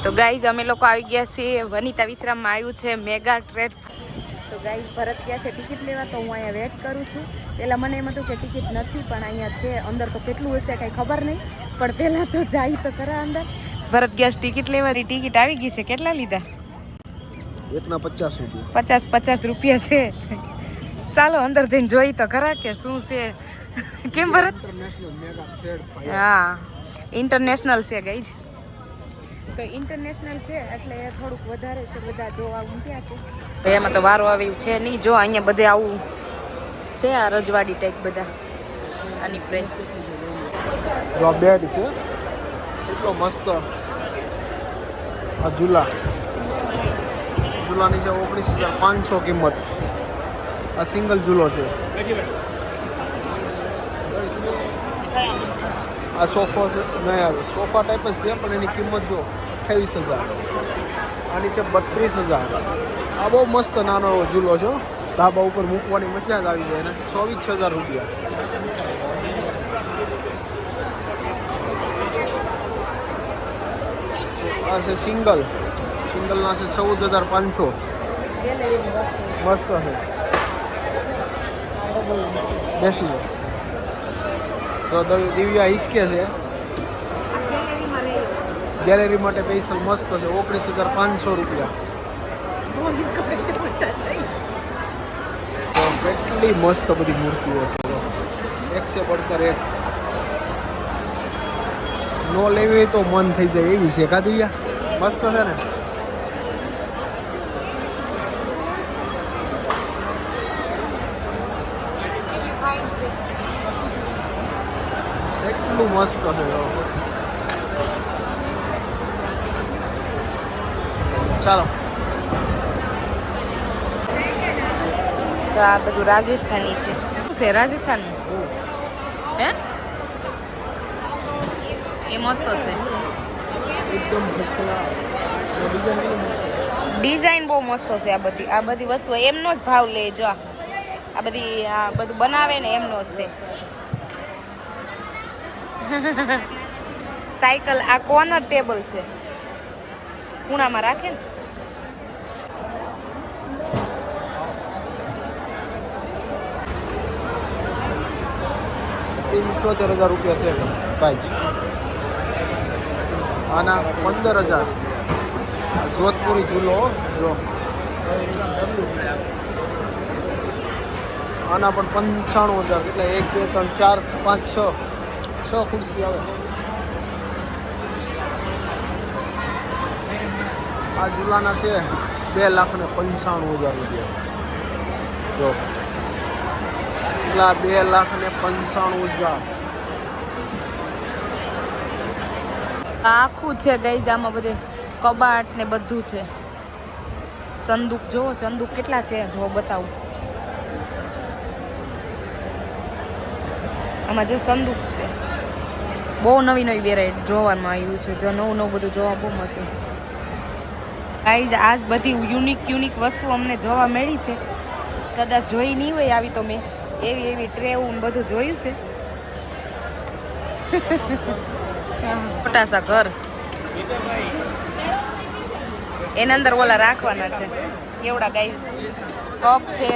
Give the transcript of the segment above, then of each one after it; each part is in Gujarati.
તો ગાઈઝ અમે લોકો આવી ગયા છીએ વનિતા વિશ્રામમાં આવ્યું છે મેગા ટ્રેડ. તો ગાઈઝ ભરત ગયા છે ટિકિટ લેવા, તો હું અહીંયા વેટ કરું છું. પહેલાં મને એમ હતું કે ટિકિટ નથી, પણ અહીંયા છે અંદર. તો કેટલું હશે કાંઈ ખબર નહીં, પણ પહેલાં તો જાય તો ખરા અંદર. ભરત ગયા ટિકિટ લેવાની, ટિકિટ આવી ગઈ છે. કેટલા લીધા? એકના 50 રૂપિયા. 50 રૂપિયા છે. ચાલો અંદર જઈને જોઈ તો ખરા કે શું છે. કેમ ભરત? હા, ઇન્ટરનેશનલ છે ગાઈઝ. તો ઇન્ટરનેશનલ છે એટલે થોડુંક વધારે છે. બધા જોવા ઉમટ્યા છે. એમાં તો વારો આવ્યું છે નહીં. જો અહીંયા બધે આવું છે, આ રજવાડી ટાઈપ બધા. આની પ્રાઇસ જો આ બેડ છે, એટલો મસ્ત. આ ઝૂલાની છે 19,500 કિંમત. આ સિંગલ ઝૂલો છે. આ સોફા છે, નહીં આવે સોફા ટાઈપ જ છે, પણ એની કિંમત જો 28,000. આની છે 32,000. આ બહુ મસ્ત નાનો એવો ઝૂલો છે. ધાબા ઉપર મૂકવાની મજા જ આવી જાય. એના 24,000 રૂપિયા. આ છે સિંગલના છે 14,500. મસ્ત છે. બેસી તો દિવ્યા હિસકે છે. ગેલેરી માટે સ્પેશિયલ મસ્ત છે. 19,500 રૂપિયા. તો કેટલી મસ્ત બધી મૂર્તિઓ છે. એક છે પડતર એક. નો લેવી તો મન થઈ જાય એવી છે. કા દિવ્યા મસ્ત છે ને. એટલું મસ્ત છે. ચાલો. તો આ બધું રાજસ્થાની છે. શું છે રાજસ્થાનનું? હે, એ મસ્ત છે. ડિઝાઇન બહુ મસ્ત છે. આ બધી વસ્તુ એમનો જ ભાવ લે. જો આ બધું બનાવે ને એમનો જ તે. સાયકલ, આ કોર્નર ટેબલ છે, ખૂણામાં રાખે ને. 76,000 રૂપિયા છે પ્રાઇસ. આના 15,000. જોધપુરી ઝૂલો જો. આના પણ 95,000. એટલે 1 2 3 4 5 6 ખુરશી આવે. આ ઝૂલાના છે 2,95,000 રૂપિયા. જો એટલા 2,95,000. આખું છે ગાઈઝ. આમાં બધે કબાટ ને બધું છે. સંદૂક જો, સંદૂક કેટલા છે જો બતાવું. આમાં જો સંદૂક છે. બહુ નવી વેરાયટી જોવામાં આવ્યું છે. જો નવું બધું જોવા બહુ મસ્ત. ગાઈઝ આજ બધી યુનિક વસ્તુ અમને જોવા મળી છે. કદાચ જોઈ નહીં હોય આવી તો મેં એવી ટ્રેવું બધું જોયું છે. મોટાસા ઘર, એના અંદર ઓલા રાખવાના છે. કેવડા ગાય કપ છે,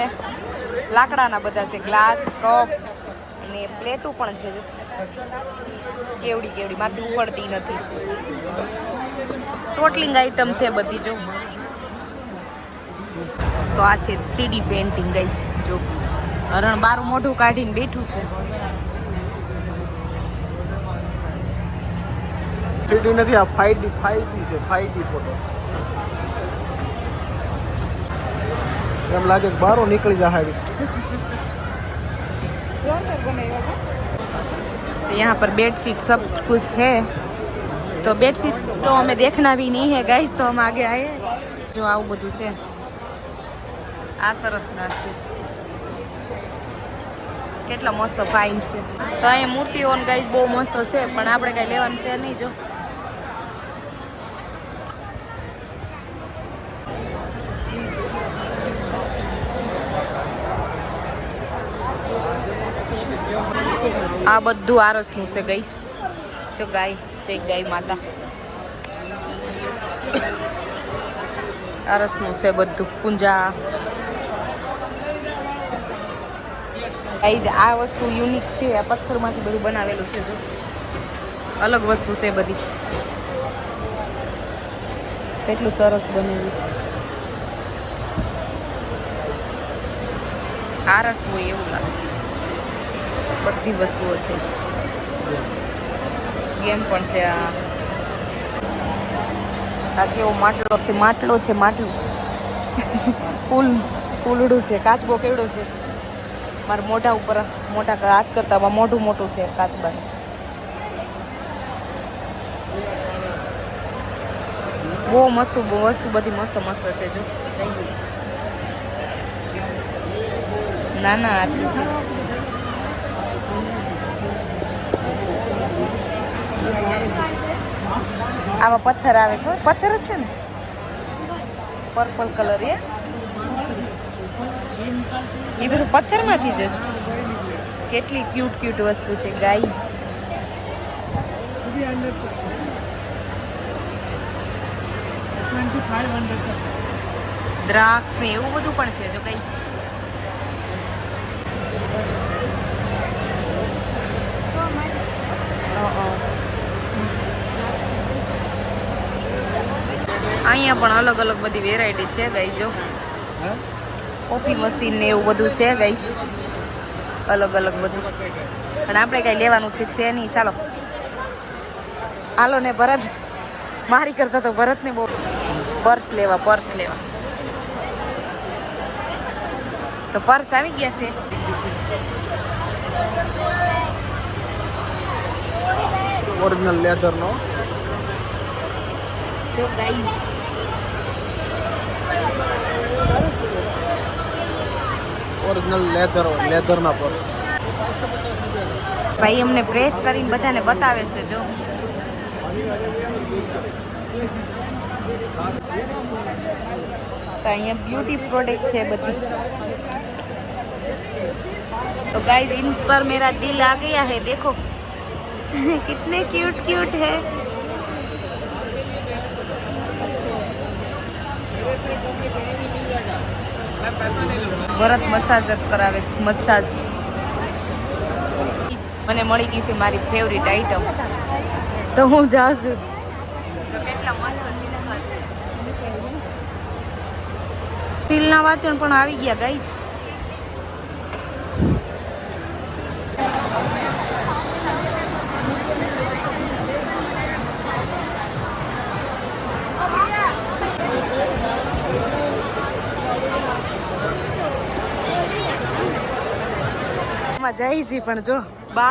લાકડાના બધા છે. ગ્લાસ, કપ અને પ્લેટું પણ છે. કેવડી માંથી ઉખડતી નથી. ટોટલિંગ આઈટમ છે બધી. જો તો આ છે 3D પેઇન્ટિંગ ગાઈસ. જો હરણ બારું મોઢું કાઢીને બેઠું છે. 3D નથી, આ 5D છે. 5D photo. એમ લાગે કે બારો નીકળી જાય. यहाँ पर बेडशीट सब कुछ है. तो बेडशीट तो हमें देखना भी नहीं है गाइस, तो हम आगे आए. जो આવું બધું છે. આ સરસ ના છે. કેટલા મસ્ત ફાઇન છે. તો અહીંયા મૂર્તિઓ ગાઈસ બહુ મસ્ત છે, પણ આપણે કઈ લેવાનું છે નહીં. જો આ બધું આરસનું છે ગાઈસ. જો ગાય છે, ગાય માતા. આરસનું છે બધું પૂંજા. આ વસ્તુ યુનિક છે. આ પથ્થરમાંથી બધું બનાવેલું છે. અલગ વસ્તુ છે બધી. કેટલું સરસ બનેલું છે. આરસ હોય એવું લાગે. બધી વસ્તુઓ છે. ગેમ પણ છે. આ કેવો માટલો છે. માટલું ફૂલડું છે. કાચબો કેવડો છે. મારા મોઢા ઉપર મોટા હાથ કરતા મોટું છે કાચબાનું. બહુ મસ્ત વસ્તુ બધી મસ્ત છે. જો ના આટલું છે. આવા પથ્થર આવે. પથ્થર જ છે ને. પર્પલ કલર એ બધું પથ્થરમાંથી જ છે. કેટલી ક્યુટ વસ્તુ છે ગાઈસ. દ્રાક્ષ ને એવું બધું પણ છે. જો ગાઈસ અહીંયા પણ અલગ અલગ બધી વેરાયટી છે ગાઈસ. જો કોફી મશીન ને એવું બધું છે ગાઈસ. અલગ બધું. પણ આપણે કઈ લેવાનું ઠીક છે નહીં. હાલો ને ભરત મારી કરતા તો ભરતને બહુ પર્સ લેવા. તો પર્સ આવી ગયા છે. ઓરિજિનલ લેધર નો. જો ગાઈસ ઓરિજિનલ લેધર ના પર્સ. ભાઈ અમને પ્રેસ કરીને બધાને બતાવે છે. જો તો અહીંયા ब्यूटी प्रोडक्ट છે બધી. तो गाइस इन पर मेरा दिल आ गया है. देखो कितने क्यूट है. ભરત મસાજ કરાવે છે. મસાજ મને મળી ગઈ છે મારી ફેવરિટ આઈટમ. તો હું જાઉં છું. તો કેટલા મસ્ત ચિત્ર છે. સ્ટીલના વાસણ પણ આવી ગયા ગાઈસ. જઈ છી પણ જો બા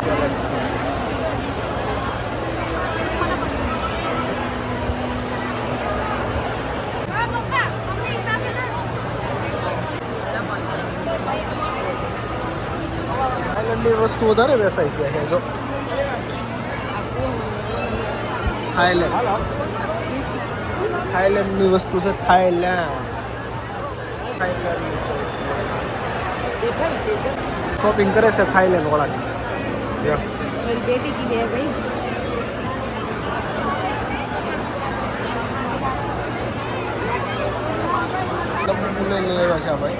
થાઈલેન્ડની વસ્તુ વધારે વેચાય છે. જો થાઈલેન્ડની વસ્તુ છે. શોપિંગ કરે છે થાઈલેન્ડ વાળાની. मेरी बेटी की है भाई. લેવા છે ભાઈ.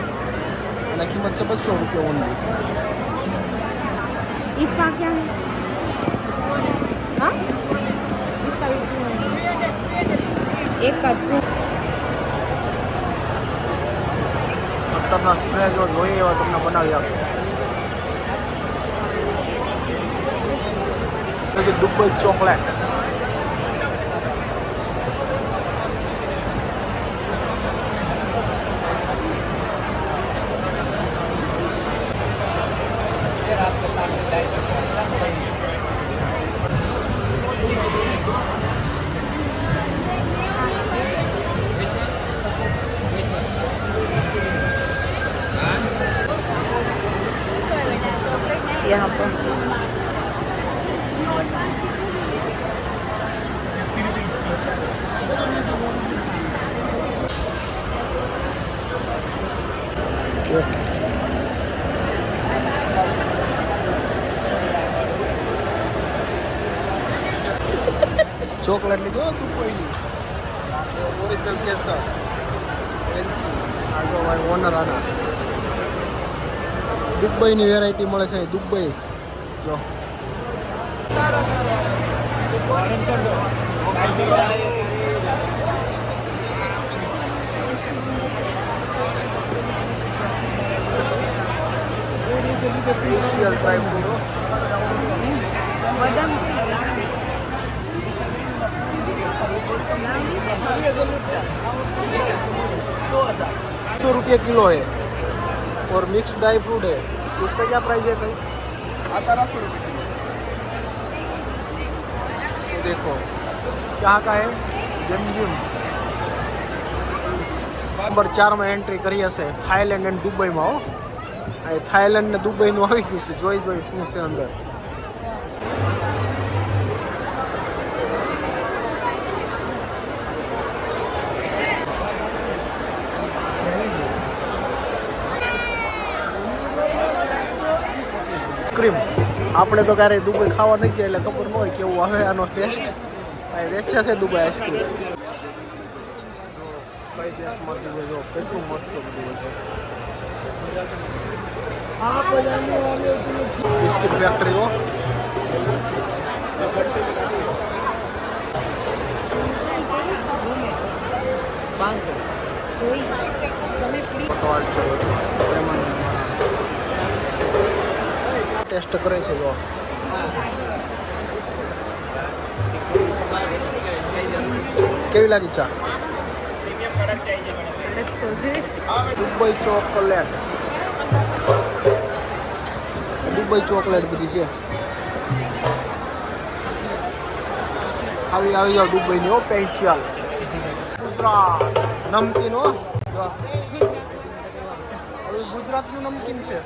અને કિંમત છે 200 રૂપિયા ઓનલી. इसका क्या है? हाँ इसका एक का અત્યારના સ્પ્રે જો જોઈએ એવા તમને બનાવી આપો. Dubai chocolate. यहाँ पर ચોકલેટ લીધો તું કોઈ ઓરિજિનલ કેસર. ફેન્સી આ જો ભાઈ ઓનર આના દુબઈની વેરાયટી મળે છે દુબઈ જો સ્પેશિયલ ડ્રાય ફ્રૂટ બદામ 100 रुपये किलो है और मिक्स ड्राई फ्रूट है उसका क्या प्राइस है भाई? 1800 रुपये किलो। ये देखो क्या का है जमजून नंबर 4 में एंट्री કરી હશે થાઈલેન્ડ અને દુબઈમાં હો આ થાઈલેન્ડ ને દુબઈનું આવી ગયું છે જોઈ શું છે અંદર ક્રીમ આપણે તો ક્યારેય દુબઈ ખાવા નથી ગયા એટલે ખબર ન હોય કેવું આવે આનો ટેસ્ટ વેચે છે દુબઈ આઈસ્ક્રીમ કઈ દેશમાંથી છે જો કેટલું મસ્ત બધું છે બિસ્કિટ ફેક્ટરી હો ટેસ્ટ કરે છે જો કેવી લાગી ચા દુબઈ ચોકલેટ બધી છે આવી જાવ દુબઈની હો સ્પેશિયલ ગુજરાત નમકીન હો ગુજરાતનું નમકીન છે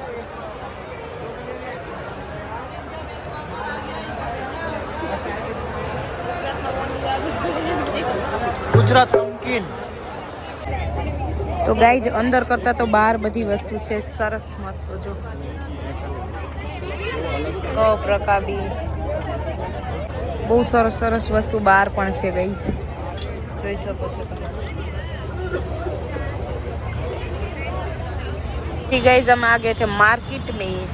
ગુજરાત નમકીન તો ગાઈઝ અંદર કરતા તો બહાર બધી વસ્તુ છે સરસ મસ્ત જો કપ રકાબી બહુ સરસ સરસ વસ્તુ બહાર પણ છે ગાઈઝ જોઈ શકો છો તમે गाइस हम आ गए थे मार्केट में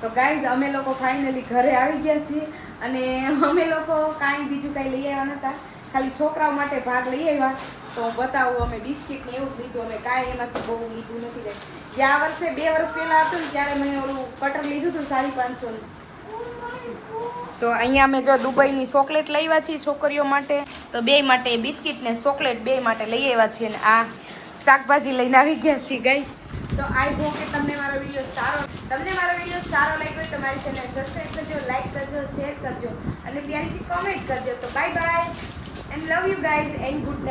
તો ગાઈઝ અમે લોકો ફાઇનલી ઘરે આવી ગયા છીએ અને અમે લોકો કાંઈ બીજું કાંઈ લઈ આવ્યા નહોતા ખાલી છોકરાઓ માટે ભાગ લઈ આવ્યા તો હું બતાવું અમે બિસ્કિટ ને એવું જ લીધું અમે કાંઈ એમાંથી બહુ લીધું નથી ગઈ ગયા વર્ષે 2 વર્ષ પહેલાં હતું ને ત્યારે મેં ઓલું કટર લીધું હતું 550 તો અહીંયા અમે જો દુબઈની ચોકલેટ લઈ આવ્યા છીએ છોકરીઓ માટે તો બે માટે બિસ્કિટ ને ચોકલેટ બે માટે લઈ આવ્યા છીએ અને આ શાકભાજી લઈને આવી ગયા છીએ ગાઈઝ તો આઈ હોપ કે તમને મારો વિડીયો સારો લાગ્યો તો મારી ચેનલ સબસ્ક્રાઇબ કરજો લાઈક કરજો શેર કરજો અને પ્યારી સી કોમેન્ટ કરજો તો bye bye and love you guys and good night